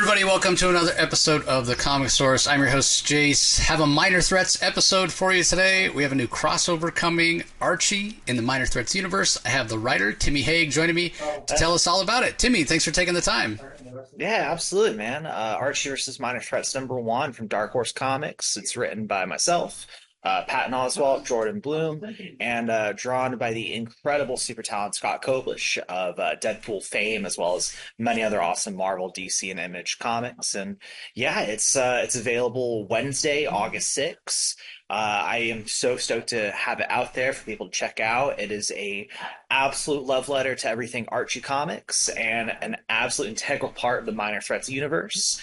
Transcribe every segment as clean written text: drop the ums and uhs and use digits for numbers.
everybody, welcome to another episode of the Comic Source. I'm your host, Jace. Have a Minor Threats episode for you today. We have a new crossover coming, Archie, in the Minor Threats universe. I have the writer, Timmy Heague, joining me to tell us all about it. Timmy, thanks for taking the time. Yeah, absolutely, man. Archie versus Minor Threats #1 from Dark Horse Comics. It's written by myself, Patton Oswalt, Jordan Bloom, and drawn by the incredible, super talented Scott Koblish of Deadpool fame, as well as many other awesome Marvel, DC, and Image comics. And yeah, it's available Wednesday, August 6th. I am so stoked to have it out there for people to check out. It is a absolute love letter to everything Archie Comics and an absolute integral part of the Minor Threats universe,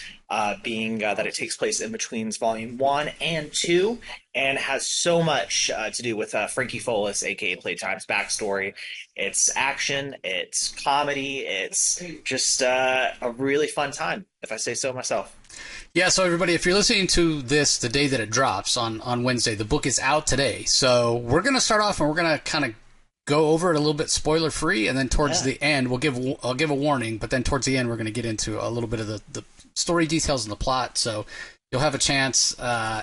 being that it takes place in between Volume 1 and 2 and has so much to do with Frankie Follis, aka Playtime's backstory. It's action, it's comedy, it's just a really fun time, if I say so myself. Yeah, so everybody, if you're listening to this the day that it drops on Wednesday, the book is out today. So we're going to start off and we're going to kind of go over it a little bit spoiler free, and then towards the end I'll give a warning, but then towards the end we're going to get into a little bit of the story details and the plot. So you'll have a chance,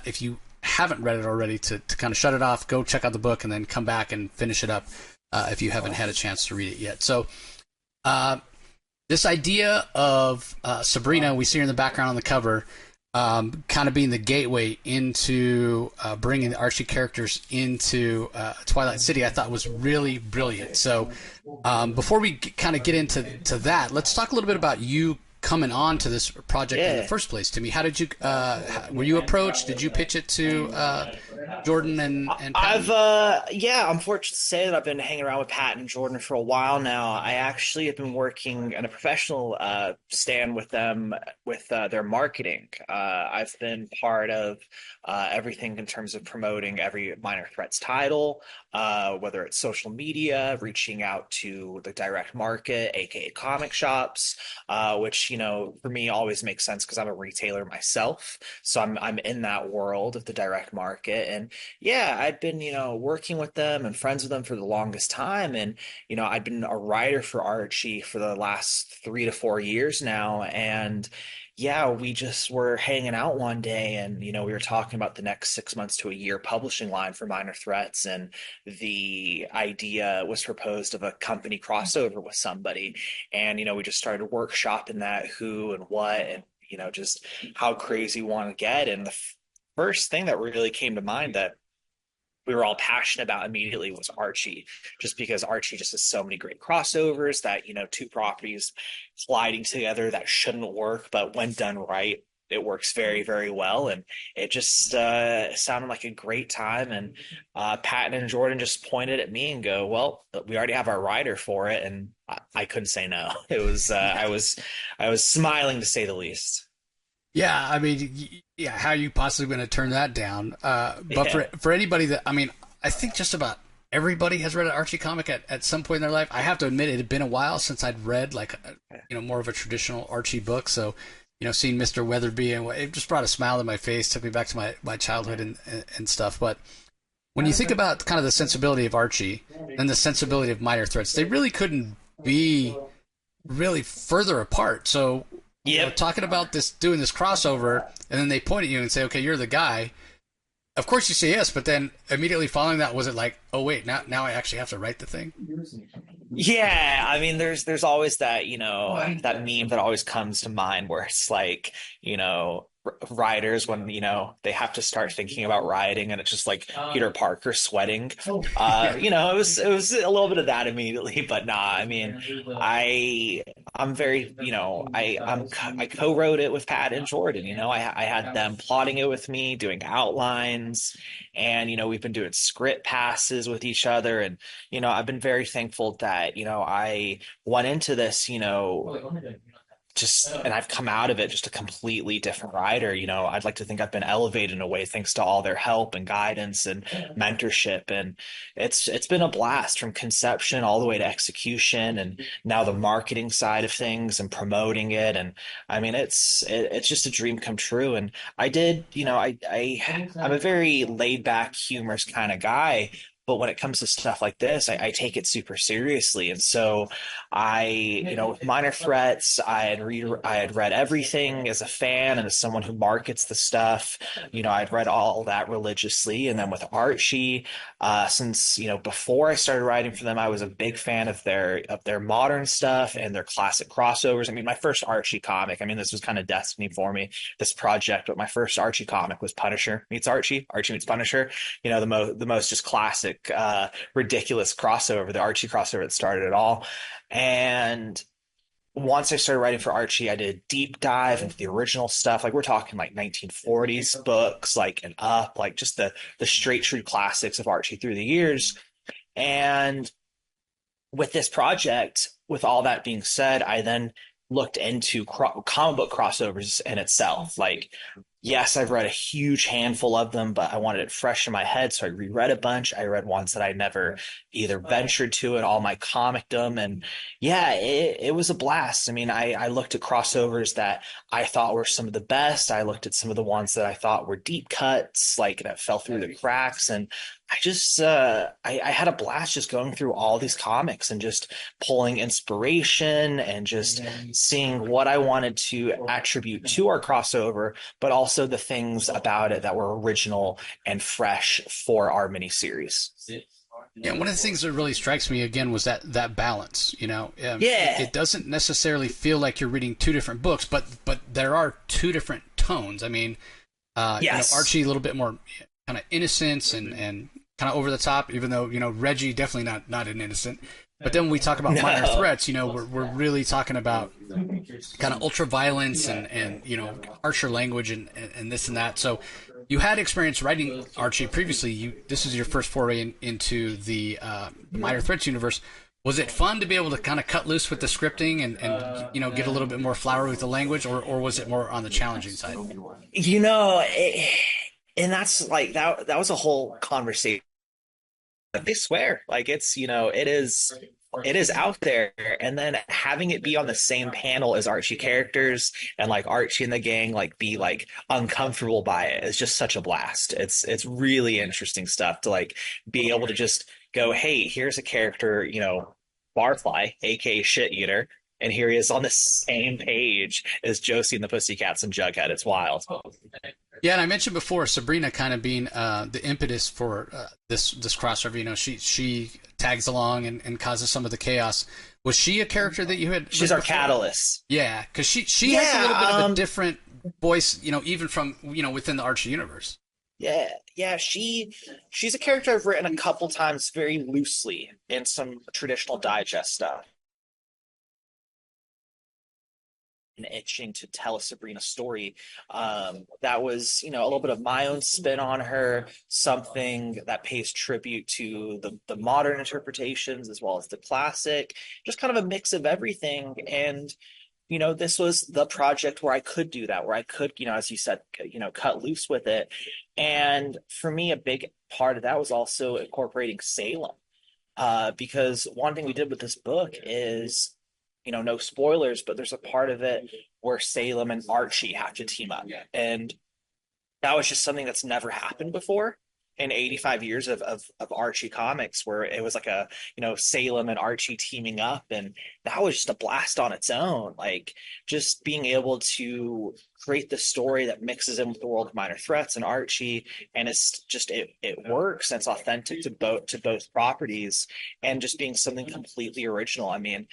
if you haven't read it already, to kind of shut it off, go check out the book, and then come back and finish it up if you haven't had a chance to read it yet. So this idea of Sabrina, we see her in the background on the cover, kind of being the gateway into bringing the Archie characters into Twilight City, I thought was really brilliant. So before we kind of get into that, let's talk a little bit about you coming on to this project in the first place. Timmy, how did you were you approached? Did you pitch it to Jordan and Patton? I'm fortunate to say that I've been hanging around with Patton and Jordan for a while now. I actually have been working in a professional stand with them with their marketing. I've been part of everything in terms of promoting every Minor Threats title, whether it's social media, reaching out to the direct market, aka comic shops, which, for me always makes sense because I'm a retailer myself. So I'm in that world of the direct market. And yeah, I've been, working with them and friends with them for the longest time. And, I've been a writer for Archie for the last 3 to 4 years now. And yeah, we just were hanging out one day and, we were talking about the next 6 months to a year publishing line for Minor Threats. And the idea was proposed of a company crossover with somebody. And, we just started workshopping that, who and what, and, just how crazy we want to get. And the first thing that really came to mind that we were all passionate about immediately was Archie, just because Archie just has so many great crossovers that, two properties colliding together that shouldn't work, but when done right, it works very, very well. And it just sounded like a great time. And Patton and Jordan just pointed at me and go, well, we already have our writer for it. And I couldn't say no. It was, I was smiling to say the least. Yeah, I mean, yeah, how are you possibly going to turn that down? But for anybody that, I mean, I think just about everybody has read an Archie comic at some point in their life. I have to admit, it had been a while since I'd read like, more of a traditional Archie book. So, seeing Mr. Weatherby, and it just brought a smile to my face, took me back to my childhood and stuff. But when you think about kind of the sensibility of Archie and the sensibility of Minor Threats, they really couldn't be really further apart. So, talking about doing this crossover, and then they point at you and say, "Okay, you're the guy." Of course, you say yes, but then immediately following that, was it like, "Oh wait, now I actually have to write the thing"? Yeah, I mean, there's always that, that meme that always comes to mind where it's like, writers when, they have to start thinking about writing and it's just like Peter Parker sweating. It was a little bit of that immediately, but nah, I mean, I'm very, I co-wrote it with Pat and Jordan, I had them plotting it with me, doing outlines, and, we've been doing script passes with each other. And, I've been very thankful that, I went into this, and I've come out of it just a completely different writer. I'd like to think I've been elevated in a way thanks to all their help and guidance and mentorship. And it's been a blast from conception all the way to execution, and now the marketing side of things and promoting it. And I mean, it's just a dream come true. And I did, I'm a very laid back, humorous kind of guy. But when it comes to stuff like this, I take it super seriously. And so with Minor Threats, I had read everything as a fan and as someone who markets the stuff. I'd read all that religiously. And then with Archie, since before I started writing for them, I was a big fan of their modern stuff and their classic crossovers. I mean, my first Archie comic, I mean, this was kind of destiny for me, this project, but my first Archie comic was Punisher meets Archie, Archie meets Punisher. The most just classic, ridiculous crossover, the Archie crossover that started it all. And once I started writing for Archie, I did a deep dive into the original stuff. Like we're talking like 1940s books, like and up, like just the straight true classics of Archie through the years. And with this project, with all that being said, I then looked into comic book crossovers in itself. Like, yes, I've read a huge handful of them, but I wanted it fresh in my head, so I reread a bunch. I read ones that I never either ventured to in all my comicdom, and yeah, it was a blast. I mean, I looked at crossovers that I thought were some of the best. I looked at some of the ones that I thought were deep cuts, like that fell through the cracks, and I just I had a blast just going through all these comics and just pulling inspiration and just seeing what I wanted to attribute to our crossover, but also the things about it that were original and fresh for our miniseries. Yeah, one of the things that really strikes me again was that balance. It doesn't necessarily feel like you're reading two different books, but there are two different tones. I mean, yes. Archie a little bit more kind of innocence and kind of over the top, even though Reggie definitely not an innocent. But then when we talk about Minor Threats, we're really talking about kind of ultra violence and harsher language and this and that. So you had experience writing Archie previously. This is your first foray into the Minor Threats universe. Was it fun to be able to kind of cut loose with the scripting and get a little bit more flowery with the language, or was it more on the challenging side? And that's like that was a whole conversation. They swear like it's it is out there, and then having it be on the same panel as Archie characters and like Archie and the gang like be like uncomfortable by it is just such a blast. It's really interesting stuff to like be able to just go, hey, here's a character, Barfly, aka Shit Eater, and here he is on the same page as Josie and the Pussycats and Jughead. It's wild. Yeah, and I mentioned before Sabrina kind of being the impetus for this crossover. She tags along and causes some of the chaos. Was she a character that you had? She's our catalyst. Yeah, because she has a little bit of a different voice, even from within the Archie universe. Yeah, she's a character I've written a couple times very loosely in some traditional digest stuff. Itching to tell a Sabrina story that was a little bit of my own spin on her, something that pays tribute to the modern interpretations as well as the classic, just kind of a mix of everything. And this was the project where I could do that, where I could as you said, cut loose with it. And for me, a big part of that was also incorporating Salem, because one thing we did with this book is no spoilers, but there's a part of it where Salem and Archie have to team up. And that was just something that's never happened before in 85 years of Archie comics, where it was like a, Salem and Archie teaming up. And that was just a blast on its own. Like just being able to create the story that mixes in with the world of Minor Threats and Archie. And it's just, it works. And it's authentic to both properties, and just being something completely original. I mean,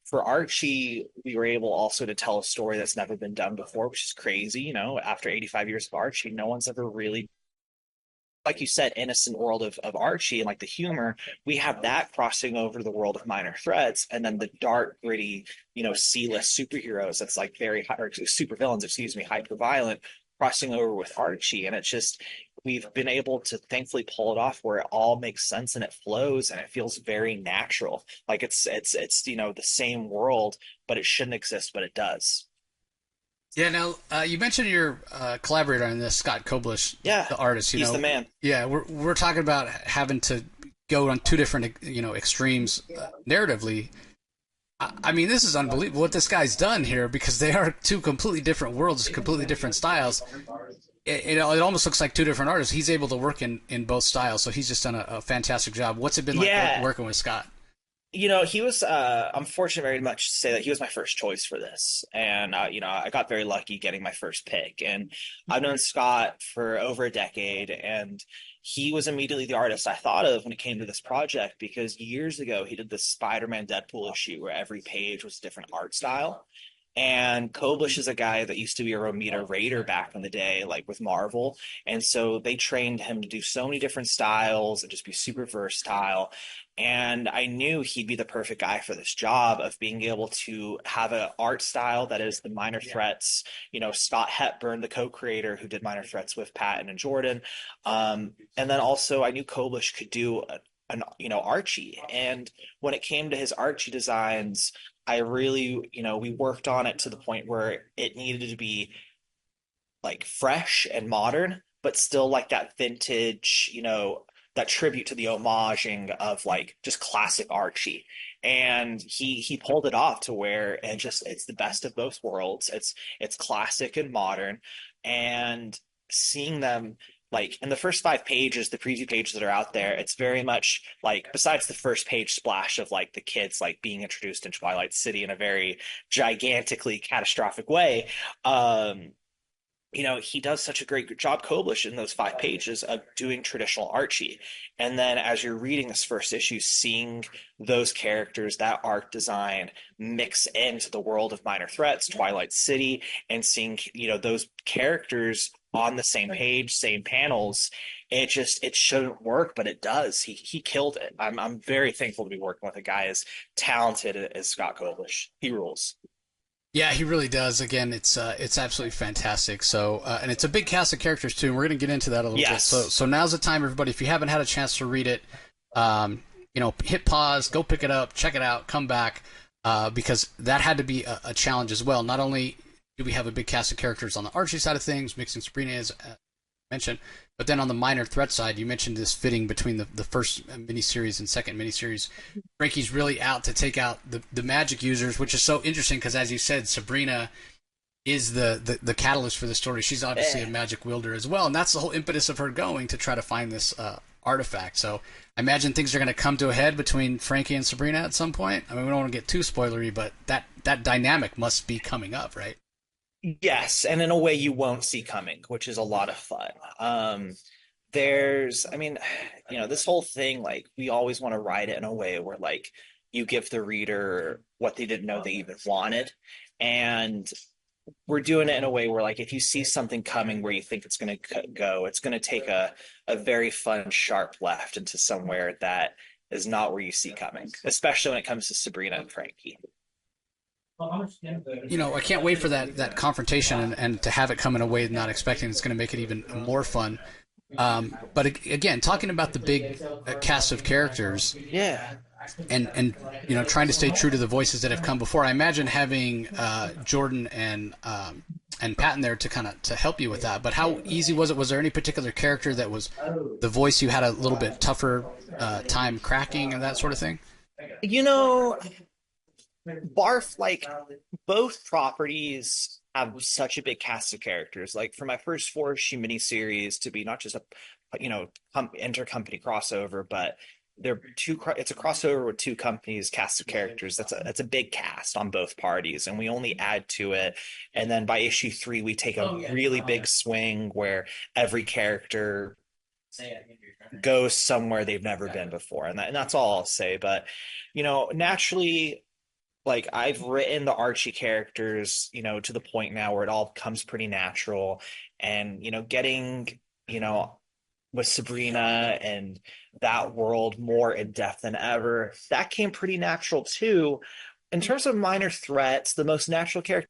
for Archie, we were able also to tell a story that's never been done before, which is crazy. After 85 years of Archie, no one's ever really, like you said, innocent world of Archie and like the humor. We have that crossing over to the world of Minor Threats, and then the dark, gritty, C-list superheroes that's like very high, or super villains, hyper violent, crossing over with Archie. And it's just, we've been able to thankfully pull it off where it all makes sense and it flows and it feels very natural. Like it's the same world, but it shouldn't exist, but it does. Yeah. Now you mentioned your collaborator on this, Scott Koblish, the artist. He's the man. Yeah, we're talking about having to go on two different extremes narratively. I mean, this is unbelievable what this guy's done here, because they are two completely different worlds, completely different styles. it almost looks like two different artists. He's able to work in both styles, so he's just done a fantastic job. What's it been like Yeah, working with Scott? he was, I'm fortunate very much to say that he was my first choice for this. And, I got very lucky getting my first pick. And I've known Scott for over a decade, and he was immediately the artist I thought of when it came to this project because years ago he did this Spider-Man Deadpool issue where every page was a different art style. And Koblish is a guy that used to be a Romita Raider back in the day, like with Marvel. And so they trained him to do so many different styles and just be super versatile. And I knew he'd be the perfect guy for this job of being able to have an art style that is the Minor Threats. Scott Hepburn, the co-creator who did Minor Threats with Patton and Jordan. And then also I knew Koblish could do an Archie. And when it came to his Archie designs, I really, we worked on it to the point where it needed to be like fresh and modern, but still like that vintage, that tribute to the homaging of like just classic Archie. And he pulled it off to where it's the best of both worlds. It's classic and modern, and seeing them like in the first 5 pages, the preview pages that are out there, it's very much like besides the first page splash of like the kids like being introduced in Twilight City in a very gigantically catastrophic way. He does such a great job, Koblish, in those 5 pages of doing traditional Archie. And then as you're reading this first issue, seeing those characters, that art design mix into the world of Minor Threats, Twilight City, and seeing, those characters on the same page, same panels, it shouldn't work, but it does. He killed it. I'm very thankful to be working with a guy as talented as Scott Koblish. He rules. Yeah, he really does. Again, it's absolutely fantastic. So, and it's a big cast of characters too. And we're going to get into that a little bit. So now's the time, everybody. If you haven't had a chance to read it, hit pause, go pick it up, check it out, come back, because that had to be a challenge as well. Not only do we have a big cast of characters on the Archie side of things, mixing Sabrina as mentioned, but then on the Minor Threat side, you mentioned this fitting between the first miniseries and second miniseries. Frankie's really out to take out the magic users, which is so interesting because, as you said, Sabrina is the catalyst for the story. She's obviously a magic wielder as well, and that's the whole impetus of her going to try to find this artifact. So I imagine things are going to come to a head between Frankie and Sabrina at some point. I mean, we don't want to get too spoilery, but that dynamic must be coming up, right? Yes, and in a way you won't see coming, which is a lot of fun. I mean, this whole thing, like, we always want to write it in a way where, like, you give the reader what they didn't know they even wanted. And we're doing it in a way where, like, if you see something coming where you think it's going to go, it's going to take a very fun, sharp left into somewhere that is not where you see coming, especially when it comes to Sabrina and Frankie. I can't wait for that confrontation and to have it come in a way not expecting. It's going to make it even more fun. But again, talking about the big cast of characters, Yeah. and trying to stay true to the voices that have come before. I imagine having Jordan and Patton there to help you with that. But how easy was it? Was there any particular character that was the voice you had a little bit tougher time cracking and that sort of thing? Barf, like, both properties have such a big cast of characters. Like, for my first 4-issue miniseries to be not just a intercompany crossover, but it's a crossover with two companies cast of characters. That's a big cast on both parties, and we only add to it. And then by issue 3 we take a really big swing where every character goes somewhere they've never been before, and that's all I'll say. But naturally, like, I've written the Archie characters, to the point now where it all comes pretty natural. And, getting, with Sabrina and that world more in depth than ever, that came pretty natural too. In terms of Minor Threats, the most natural character,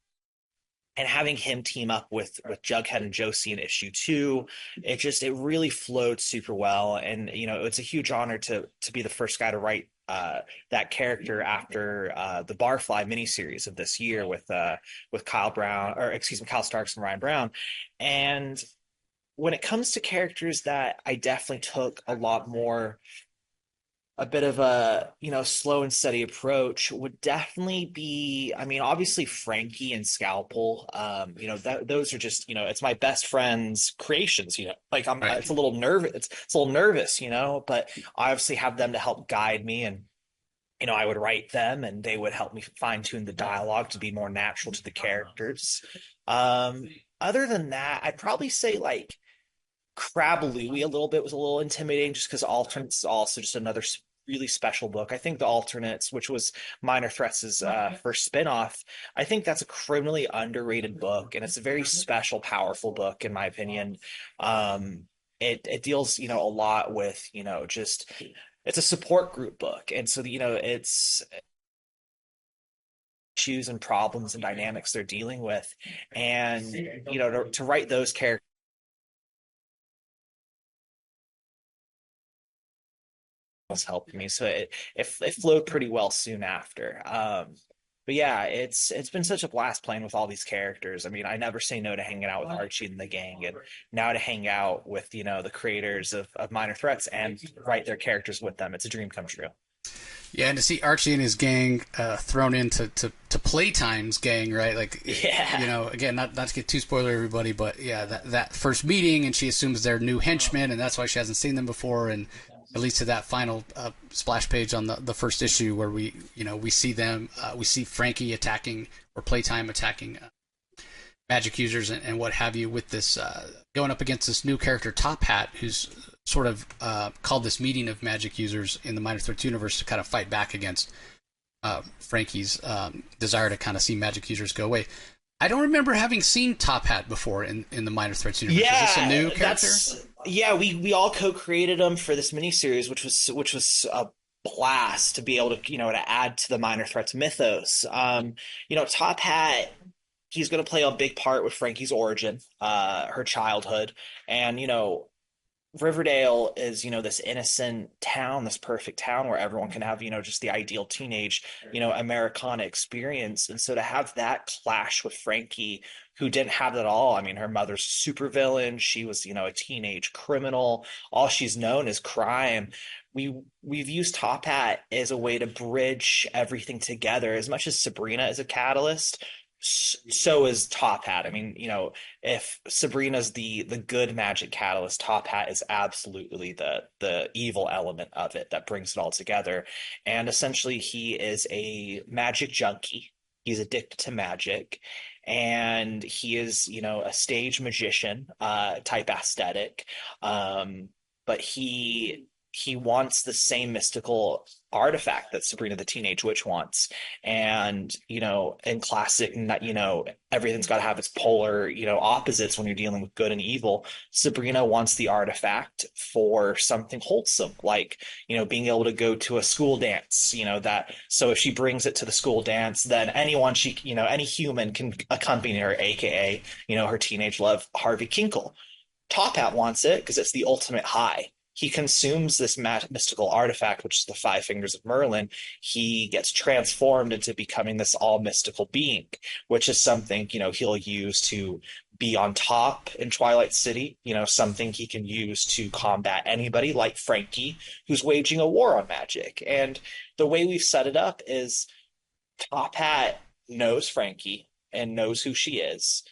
and having him team up with Jughead and Josie in issue 2, it really flowed super well. And it's a huge honor to be the first guy to write that character after the Barfly miniseries of this year with Kyle Starks and Ryan Brown. And when it comes to characters that I definitely took a lot more a bit of a, slow and steady approach would definitely be, I mean, obviously Frankie and Scalpel, those are just, it's my best friend's creations, like Right. it's a little nervous, it's a little nervous, but I obviously have them to help guide me and, I would write them and they would help me fine tune the dialogue to be more natural to the characters. Um, Other than that, I'd probably say like Crabbalooey a little bit was a little intimidating just because Alternates is also just another really special book. I think the Alternates, which was Minor Threats' first spinoff, I think that's a criminally underrated book, and it's a very special, powerful book in my opinion. It deals, a lot with, just it's a support group book, and so it's issues and problems and dynamics they're dealing with, and to write those characters helped me. So it flowed pretty well soon after. But yeah, it's been such a blast playing with all these characters. I mean, I never say no to hanging out with Archie and the gang, and now to hang out with the creators of Minor Threats and write their characters with them. It's a dream come true. Yeah, and to see Archie and his gang thrown into to Playtime's gang, right? Like, Yeah. again, not to get too spoiler everybody, but yeah, that first meeting, and she assumes they're new henchmen, and that's why she hasn't seen them before, and it leads to that final splash page on the first issue where we see them, we see Frankie attacking, or Playtime attacking magic users and what have you, with this going up against this new character Top Hat, who's sort of called this meeting of magic users in the Minor Threats universe to kind of fight back against Frankie's desire to kind of see magic users go away. I don't remember having seen Top Hat before in the Minor Threats universe. Yeah, is this a new character? We all co-created them for this miniseries, which was a blast to be able to to add to the Minor Threats mythos. Top Hat, he's going to play a big part with Frankie's origin, her childhood, and Riverdale is, this innocent town, this perfect town where everyone can have, just the ideal teenage, Americana experience. And so to have that clash with Frankie, who didn't have that at all. I mean, her mother's a supervillain. She was, a teenage criminal. All she's known is crime. We've used Top Hat as a way to bridge everything together. As much as Sabrina is a catalyst, so is Top Hat. I mean, if Sabrina's the good magic catalyst, Top Hat is absolutely the evil element of it that brings it all together. And essentially, he is a magic junkie. He's addicted to magic, and he is, a stage magician type aesthetic. But he wants the same mystical artifact that Sabrina the Teenage Witch wants. And, in classic, everything's got to have its polar, opposites when you're dealing with good and evil. Sabrina wants the artifact for something wholesome, like, being able to go to a school dance, so if she brings it to the school dance, then any human can accompany her, aka, her teenage love, Harvey Kinkle. Top Hat wants it because it's the ultimate high. He consumes this mystical artifact, which is the Five Fingers of Merlin. He gets transformed into becoming this all mystical being, which is something, he'll use to be on top in Twilight City, something he can use to combat anybody like Frankie, who's waging a war on magic. And the way we've set it up is Top Hat knows Frankie and knows who she is.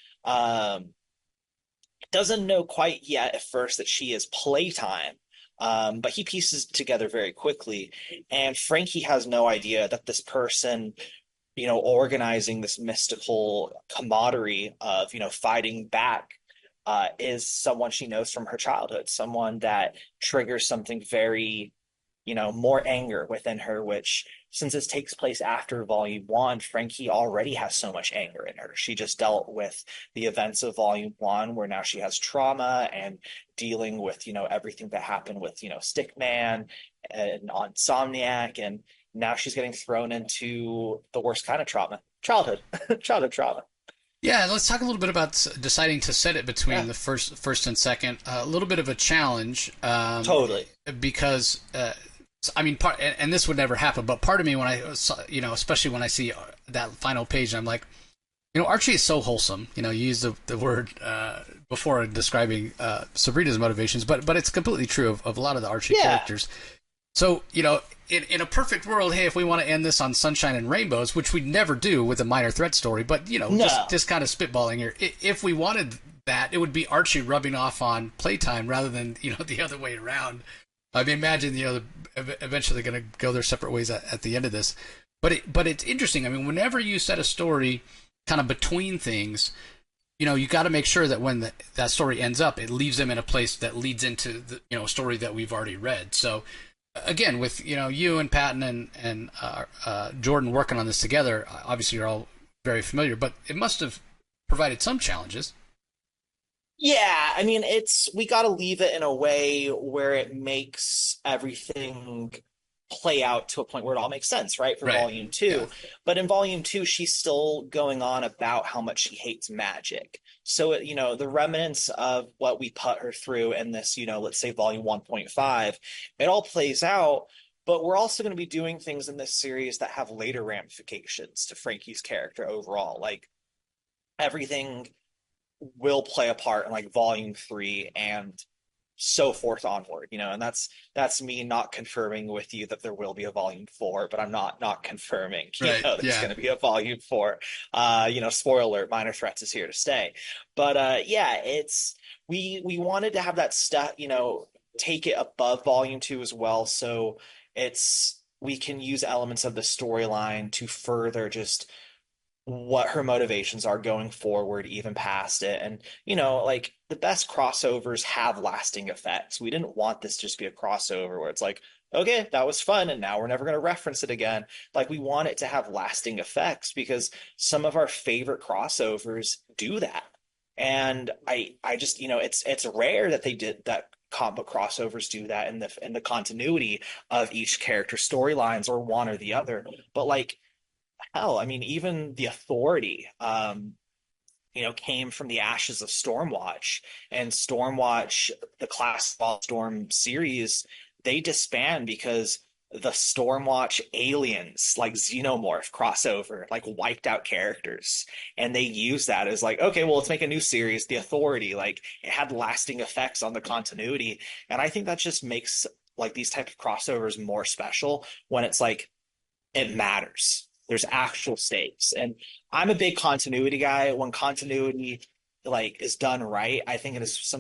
Doesn't know quite yet at first that she is Playtime, but he pieces it together very quickly. And Frankie has no idea that this person, organizing this mystical camaraderie of, fighting back, is someone she knows from her childhood, someone that triggers something very, more anger within her, which, since this takes place after volume one, Frankie already has so much anger in her. She just dealt with the events of volume one, where now she has trauma and dealing with, everything that happened with, Stickman and Insomniac. And now she's getting thrown into the worst kind of trauma, childhood, childhood trauma. Yeah, let's talk a little bit about deciding to set it between the first and second. A little bit of a challenge. Totally. Because I mean, and this would never happen, but part of me, when I saw, especially when I see that final page, I'm like, Archie is so wholesome. You used the word before describing Sabrina's motivations, but it's completely true of a lot of the Archie characters. So, in a perfect world, hey, if we want to end this on sunshine and rainbows, which we'd never do with a minor threat story, but, No. just kind of spitballing here. If we wanted that, it would be Archie rubbing off on Playtime rather than, the other way around. I mean, imagine, eventually going to go their separate ways at the end of this. But it's interesting. I mean, whenever you set a story kind of between things, you got to make sure that when that story ends up, it leaves them in a place that leads into the story that we've already read. So again, with you and Patton and Jordan working on this together, obviously you're all very familiar, but it must have provided some challenges. Yeah, I mean, we got to leave it in a way where it makes everything play out to a point where it all makes sense, right? For Right. volume Yeah. two. But in volume two, she's still going on about how much she hates magic. So, the remnants of what we put her through in this, let's say volume 1.5, it all plays out. But we're also going to be doing things in this series that have later ramifications to Frankie's character overall. Like everything will play a part in like volume three and so forth onward, and that's me not confirming with you that there will be a volume four, but I'm not confirming, Right. there's Yeah. going to be a volume four. Spoiler alert, Minor Threats is here to stay. But yeah, we wanted to have that stuff, take it above volume two as well, so we can use elements of the storyline to further just what her motivations are going forward, even past it. And, like the best crossovers have lasting effects. We didn't want this just be a crossover where it's like, okay, that was fun, and now we're never going to reference it again. Like, we want it to have lasting effects because some of our favorite crossovers do that. And I just, it's rare that they did that. Comic book crossovers do that in the continuity of each character storylines or one or the other. But like, hell, I mean, even the Authority, came from the ashes of Stormwatch, and Stormwatch, the classic Storm series, they disband because the Stormwatch aliens, like Xenomorph crossover, like wiped out characters, and they use that as like, okay, well, let's make a new series, The Authority. Like it had lasting effects on the continuity, and I think that just makes like these type of crossovers more special when it's like it matters. There's actual stakes. And I'm a big continuity guy. When continuity like is done right, I think it is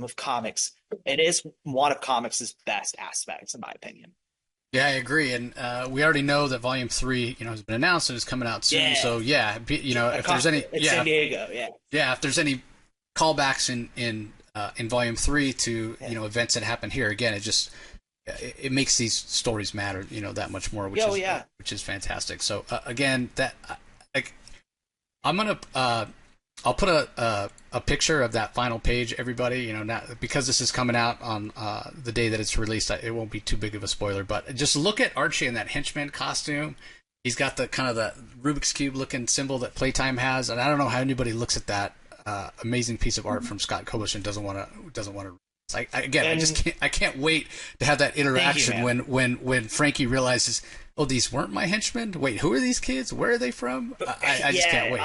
one of comics' best aspects, in my opinion. Yeah, I agree, and we already know that Volume 3, has been announced and is coming out soon. Yeah. So yeah, if there's any, It's San Diego, yeah. yeah, if there's any callbacks in Volume 3 to events that happen here, again, it makes these stories matter, that much more, which is fantastic. So again, like I'm gonna I'll put a picture of that final page, everybody. Not, because this is coming out on the day that it's released, it won't be too big of a spoiler. But just look at Archie in that henchman costume. He's got the kind of the Rubik's Cube looking symbol that Playtime has, and I don't know how anybody looks at that amazing piece of art from Scott Kobish and doesn't want to. I can't wait to have that interaction when Frankie realizes, oh, these weren't my henchmen. Wait, who are these kids? Where are they from? I just can't wait.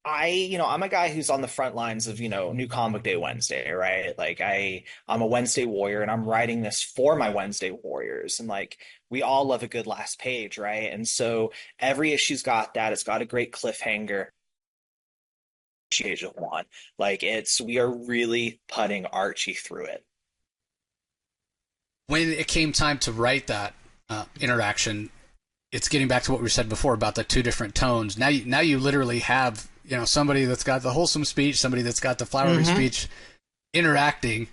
I'm a guy who's on the front lines of, New Comic Day Wednesday, right? Like I'm a Wednesday warrior, and I'm writing this for my Wednesday warriors. And like, we all love a good last page, right? And so every issue's got that. It's got a great cliffhanger. Age of one, like we are really putting Archie through it. When it came time to write that interaction, it's getting back to what we said before about the two different tones. Now you literally have somebody that's got the wholesome speech, somebody that's got the flowery speech, interacting.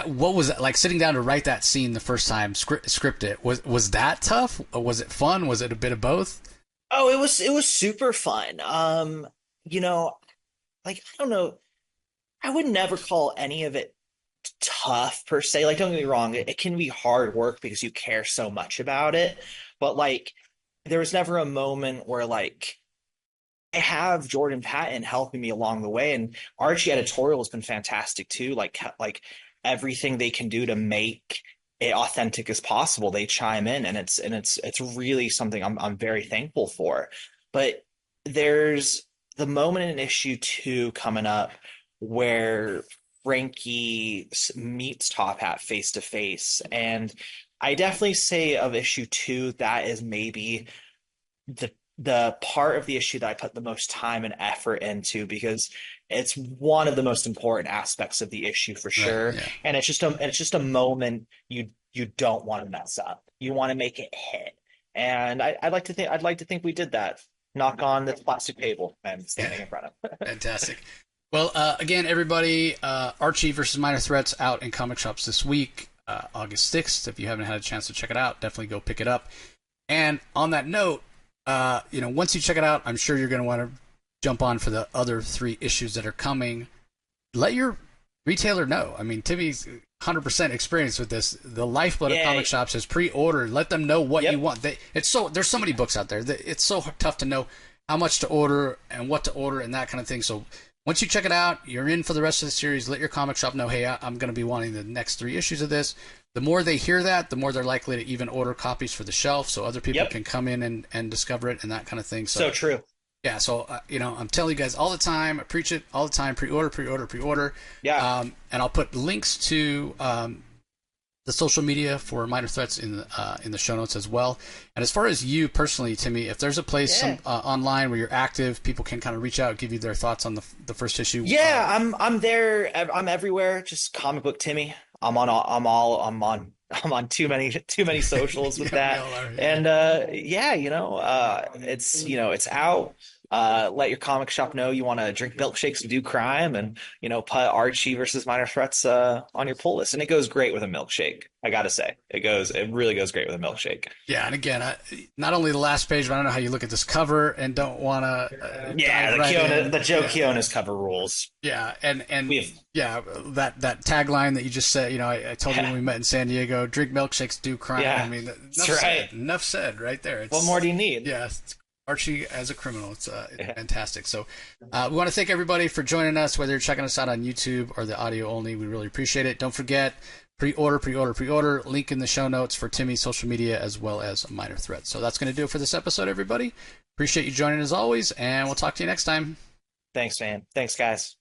What was it like sitting down to write that scene the first time, script it? Was that tough? Or was it fun? Was it a bit of both? Oh, it was super fun. Like, I don't know, I would never call any of it tough per se. Like, don't get me wrong, it can be hard work because you care so much about it. But like, there was never a moment where like I have Jordan Patton helping me along the way, and Archie editorial has been fantastic too. Like everything they can do to make it authentic as possible, they chime in, and it's really something I'm very thankful for. But there's the moment in issue two coming up where Frankie meets Top Hat face to face. And I definitely say of issue 2, that is maybe the part of the issue that I put the most time and effort into, because it's one of the most important aspects of the issue for sure. Right, yeah. And it's just a moment you don't want to mess up. You want to make it hit. And I'd like to think we did that. Knock on this plastic table I'm standing in front of. Fantastic. Well, again, everybody, Archie versus Minor Threats out in comic shops this week, August 6th. If you haven't had a chance to check it out, definitely go pick it up. And on that note, once you check it out, I'm sure you're going to want to jump on for the other 3 issues that are coming. Let your retailer know. I mean, Timmy's 100% experienced with this. The lifeblood of comic shops is pre-order. Let them know what you want. There's so many books out there. It's so tough to know how much to order and what to order and that kind of thing. So once you check it out, you're in for the rest of the series. Let your comic shop know, hey, I'm going to be wanting the next 3 issues of this. The more they hear that, the more they're likely to even order copies for the shelf so other people can come in and discover it and that kind of thing. So true. Yeah, so, I'm telling you guys all the time, I preach it all the time, pre-order. Yeah. And I'll put links to the social media for Minor Threats in the show notes as well. And as far as you personally, Timmy, if there's a place online where you're active, people can kind of reach out, give you their thoughts on the first issue. Yeah, I'm there. I'm everywhere. Just Comic Book Timmy. I'm on too many socials with that. And it's out. Let your comic shop know you want to drink milkshakes and do crime, and put Archie versus Minor Threats on your pull list. And it goes great with a milkshake. I gotta say, it really goes great with a milkshake. Yeah, and again, not only the last page, but I don't know how you look at this cover and don't want to. The Joe Quinones cover rules. Yeah, and that tagline that you just said. I told you when we met in San Diego, drink milkshakes, do crime. Yeah, I mean, enough said right there. What more do you need? Yeah. Archie as a criminal. It's fantastic. So we want to thank everybody for joining us, whether you're checking us out on YouTube or the audio only. We really appreciate it. Don't forget, pre-order. Link in the show notes for Timmy's social media as well as Minor Threats. So that's going to do it for this episode, everybody. Appreciate you joining as always, and we'll talk to you next time. Thanks, man. Thanks, guys.